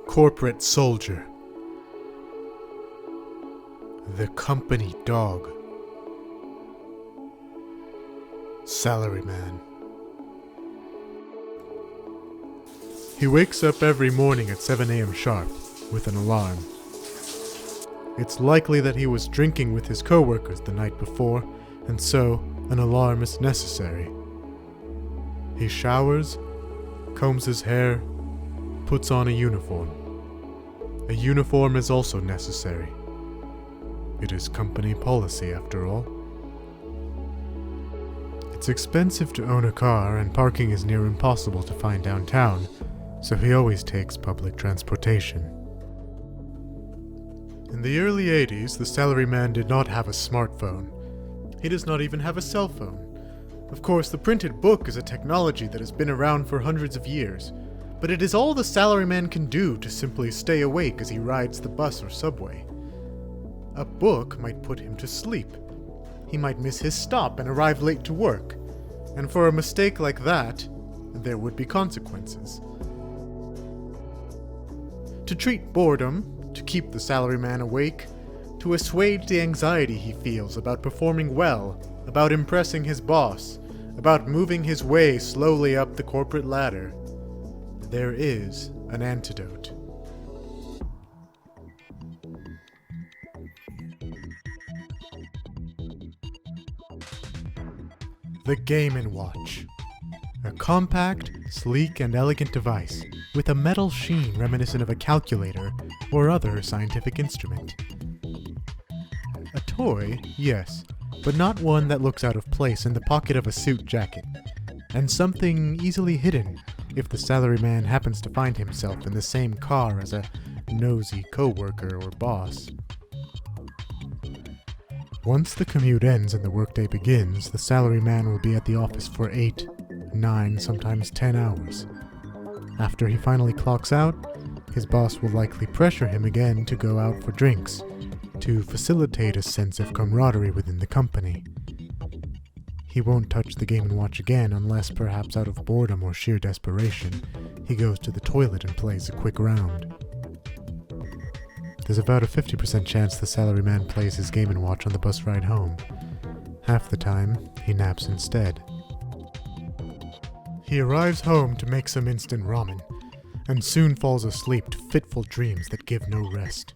corporate soldier, the company dog, salaryman. He wakes up every morning at 7 a.m. sharp with an alarm. It's likely that he was drinking with his co-workers the night before, and so an alarm is necessary. He showers, combs his hair, puts on a uniform. A uniform is also necessary. It is company policy, after all. It's expensive to own a car, and parking is near impossible to find downtown, so he always takes public transportation. In the early 80s, the salaryman did not have a smartphone. He does not even have a cell phone. Of course, the printed book is a technology that has been around for hundreds of years, but it is all the salaryman can do to simply stay awake as he rides the bus or subway. A book might put him to sleep. He might miss his stop and arrive late to work, and for a mistake like that, there would be consequences. To treat boredom, to keep the salaryman awake, to assuage the anxiety he feels about performing well, about impressing his boss, about moving his way slowly up the corporate ladder, there is an antidote. The Game & Watch. A compact, sleek, and elegant device with a metal sheen reminiscent of a calculator or other scientific instrument. A toy, yes, but not one that looks out of place in the pocket of a suit jacket, and something easily hidden if the salaryman happens to find himself in the same car as a nosy co-worker or boss. Once the commute ends and the workday begins, the salaryman will be at the office for 8, 9, sometimes 10 hours. After he finally clocks out, his boss will likely pressure him again to go out for drinks, to facilitate a sense of camaraderie within the company. He won't touch the Game & Watch again unless, perhaps out of boredom or sheer desperation, he goes to the toilet and plays a quick round. There's about a 50% chance the salaryman plays his Game & Watch on the bus ride home. Half the time, he naps instead. He arrives home to make some instant ramen, and soon falls asleep to fitful dreams that give no rest.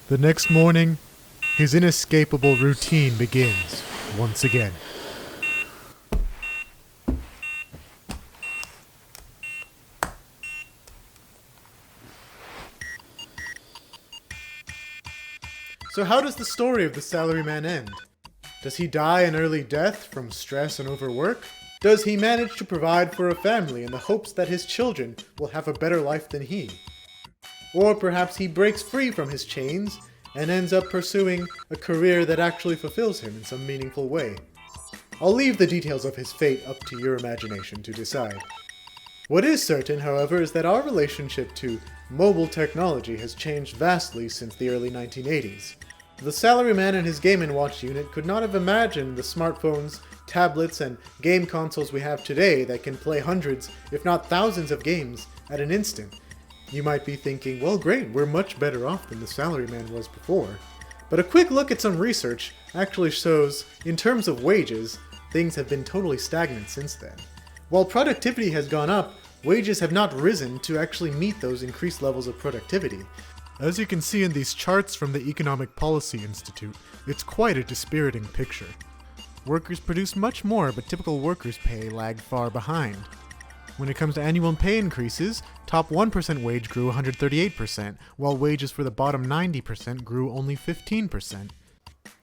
The next morning, his inescapable routine begins once again. So how does the story of the salaryman end? Does he die an early death from stress and overwork? Does he manage to provide for a family in the hopes that his children will have a better life than he? Or perhaps he breaks free from his chains and ends up pursuing a career that actually fulfills him in some meaningful way. I'll leave the details of his fate up to your imagination to decide. What is certain, however, is that our relationship to mobile technology has changed vastly since the early 1980s. The salaryman and his Game & Watch unit could not have imagined the smartphones, tablets, and game consoles we have today that can play hundreds, if not thousands of games at an instant. You might be thinking, well great, we're much better off than the salaryman was before. But a quick look at some research actually shows, in terms of wages, things have been totally stagnant since then. While productivity has gone up, wages have not risen to actually meet those increased levels of productivity. As you can see in these charts from the Economic Policy Institute, it's quite a dispiriting picture. Workers produce much more, but typical workers' pay lag far behind. When it comes to annual pay increases, top 1% wage grew 138%, while wages for the bottom 90% grew only 15%.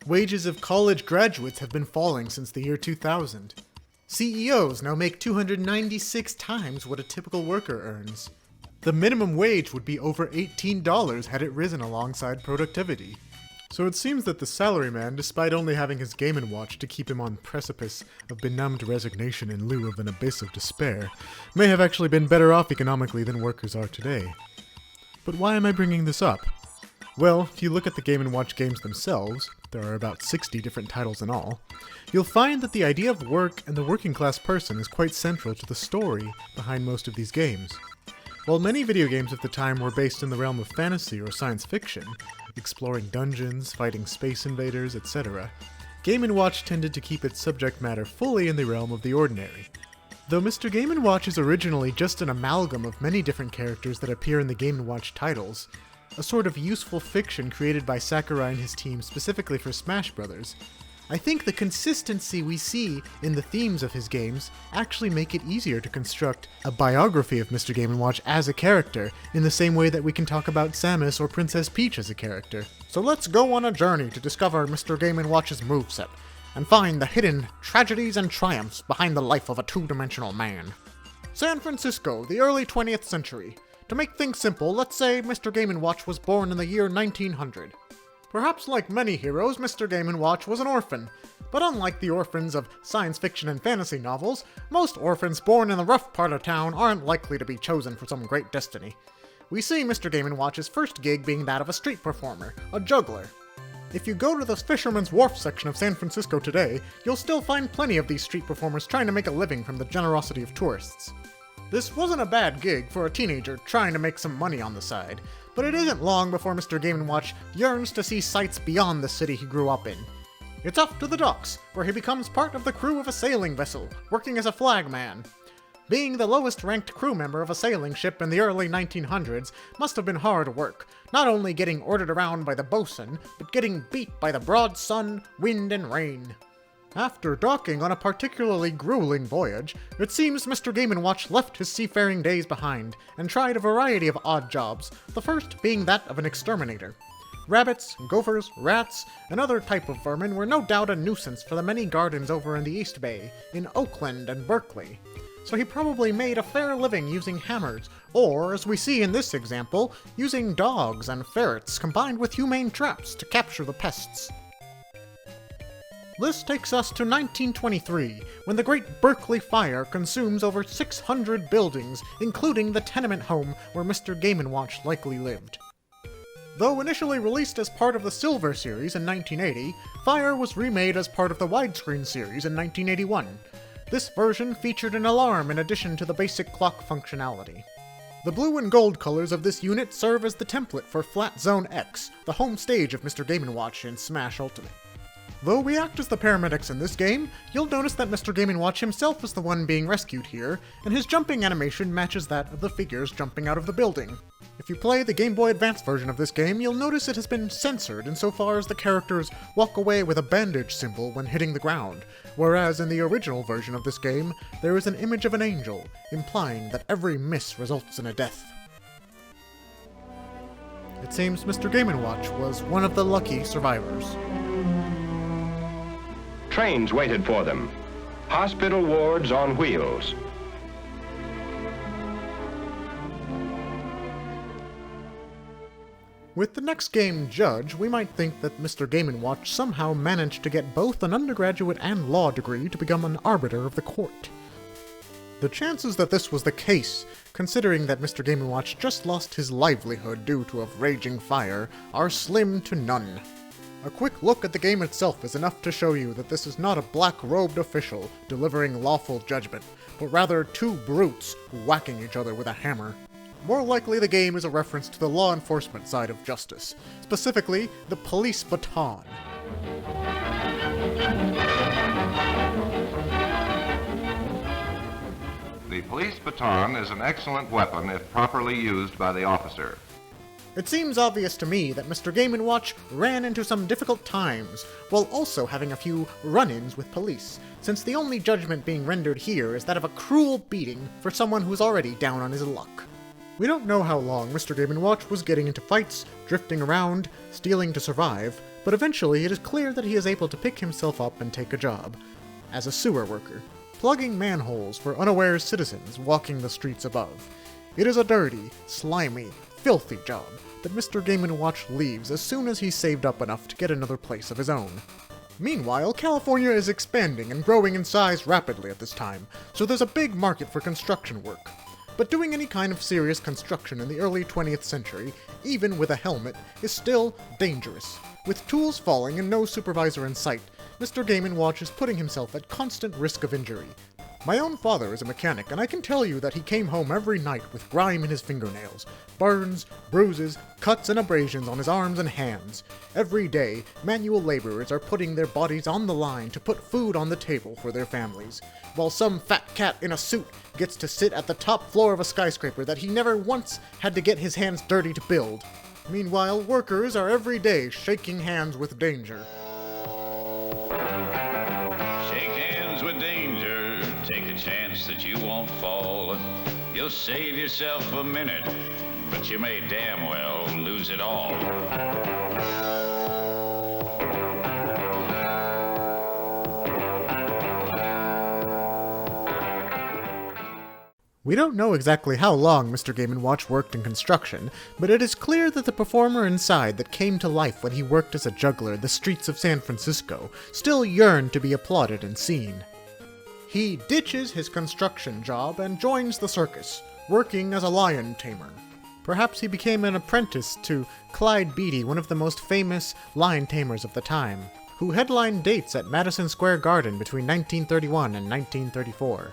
Wages of college graduates have been falling since the year 2000. CEOs now make 296 times what a typical worker earns. The minimum wage would be over $18 had it risen alongside productivity. So it seems that the salaryman, despite only having his Game & Watch to keep him on precipice of benumbed resignation in lieu of an abyss of despair, may have actually been better off economically than workers are today. But why am I bringing this up? Well, if you look at the Game & Watch games themselves, there are about 60 different titles in all, you'll find that the idea of work and the working class person is quite central to the story behind most of these games. While many video games of the time were based in the realm of fantasy or science fiction, exploring dungeons, fighting space invaders, etc., Game & Watch tended to keep its subject matter fully in the realm of the ordinary. Though Mr. Game & Watch is originally just an amalgam of many different characters that appear in the Game & Watch titles, a sort of useful fiction created by Sakurai and his team specifically for Smash Bros., I think the consistency we see in the themes of his games actually make it easier to construct a biography of Mr. Game & Watch as a character, in the same way that we can talk about Samus or Princess Peach as a character. So let's go on a journey to discover Mr. Game & Watch's moveset, and find the hidden tragedies and triumphs behind the life of a two-dimensional man. San Francisco, the early 20th century. To make things simple, let's say Mr. Game & Watch was born in the year 1900. Perhaps like many heroes, Mr. Game & Watch was an orphan, but unlike the orphans of science fiction and fantasy novels, most orphans born in the rough part of town aren't likely to be chosen for some great destiny. We see Mr. Game & Watch's first gig being that of a street performer, a juggler. If you go to the Fisherman's Wharf section of San Francisco today, you'll still find plenty of these street performers trying to make a living from the generosity of tourists. This wasn't a bad gig for a teenager trying to make some money on the side, but it isn't long before Mr. Game & Watch yearns to see sights beyond the city he grew up in. It's off to the docks, where he becomes part of the crew of a sailing vessel, working as a flagman. Being the lowest-ranked crew member of a sailing ship in the early 1900s must have been hard work, not only getting ordered around by the bosun, but getting beat by the broad sun, wind, and rain. After docking on a particularly grueling voyage, it seems Mr. Game & Watch left his seafaring days behind and tried a variety of odd jobs, the first being that of an exterminator. Rabbits, gophers, rats, and other type of vermin were no doubt a nuisance for the many gardens over in the East Bay, in Oakland and Berkeley. So he probably made a fair living using hammers, or, as we see in this example, using dogs and ferrets combined with humane traps to capture the pests. This takes us to 1923, when the Great Berkeley Fire consumes over 600 buildings, including the tenement home where Mr. Game & Watch likely lived. Though initially released as part of the Silver series in 1980, Fire was remade as part of the widescreen series in 1981. This version featured an alarm in addition to the basic clock functionality. The blue and gold colors of this unit serve as the template for Flat Zone X, the home stage of Mr. Game & Watch in Smash Ultimate. Though we act as the paramedics in this game, you'll notice that Mr. Game & Watch himself is the one being rescued here, and his jumping animation matches that of the figures jumping out of the building. If you play the Game Boy Advance version of this game, you'll notice it has been censored insofar as the characters walk away with a bandage symbol when hitting the ground, whereas in the original version of this game, there is an image of an angel, implying that every miss results in a death. It seems Mr. Game & Watch was one of the lucky survivors. Trains waited for them. Hospital wards on wheels. With the next game, Judge, we might think that Mr. Game & Watch somehow managed to get both an undergraduate and law degree to become an arbiter of the court. The chances that this was the case, considering that Mr. Game & Watch just lost his livelihood due to a raging fire, are slim to none. A quick look at the game itself is enough to show you that this is not a black-robed official delivering lawful judgment, but rather two brutes whacking each other with a hammer. More likely the game is a reference to the law enforcement side of justice, specifically the police baton. The police baton is an excellent weapon if properly used by the officer. It seems obvious to me that Mr. Game & Watch ran into some difficult times, while also having a few run-ins with police, since the only judgment being rendered here is that of a cruel beating for someone who's already down on his luck. We don't know how long Mr. Game & Watch was getting into fights, drifting around, stealing to survive, but eventually it is clear that he is able to pick himself up and take a job as a sewer worker, plugging manholes for unaware citizens walking the streets above. It is a dirty, slimy, filthy job that Mr. Game & Watch leaves as soon as he's saved up enough to get another place of his own. Meanwhile, California is expanding and growing in size rapidly at this time, so there's a big market for construction work. But doing any kind of serious construction in the early 20th century, even with a helmet, is still dangerous. With tools falling and no supervisor in sight, Mr. Game & Watch is putting himself at constant risk of injury. My own father is a mechanic, and I can tell you that he came home every night with grime in his fingernails, burns, bruises, cuts, and abrasions on his arms and hands. Every day, manual laborers are putting their bodies on the line to put food on the table for their families, while some fat cat in a suit gets to sit at the top floor of a skyscraper that he never once had to get his hands dirty to build. Meanwhile, workers are every day shaking hands with danger. Shake hands with danger. Take a chance that you won't fall. You'll save yourself a minute, but you may damn well lose it all. We don't know exactly how long Mr. Game & Watch worked in construction, but it is clear that the performer inside that came to life when he worked as a juggler in the streets of San Francisco still yearned to be applauded and seen. He ditches his construction job and joins the circus, working as a lion tamer. Perhaps he became an apprentice to Clyde Beatty, one of the most famous lion tamers of the time, who headlined dates at Madison Square Garden between 1931 and 1934.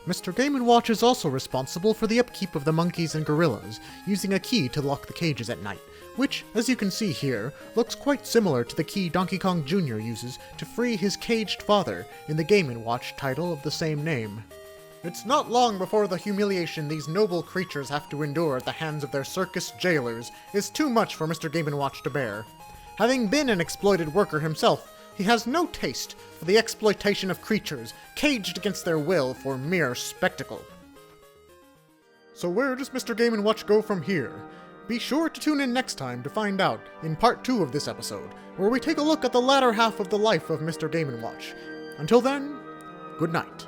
Mr. Game & Watch is also responsible for the upkeep of the monkeys and gorillas, using a key to lock the cages at night, which, as you can see here, looks quite similar to the key Donkey Kong Jr. uses to free his caged father in the Game & Watch title of the same name. It's not long before the humiliation these noble creatures have to endure at the hands of their circus jailers is too much for Mr. Game & Watch to bear. Having been an exploited worker himself, he has no taste for the exploitation of creatures caged against their will for mere spectacle. So where does Mr. Game & Watch go from here? Be sure to tune in next time to find out in part 2 of this episode, where we take a look at the latter half of the life of Mr. Game & Watch. Until then, good night.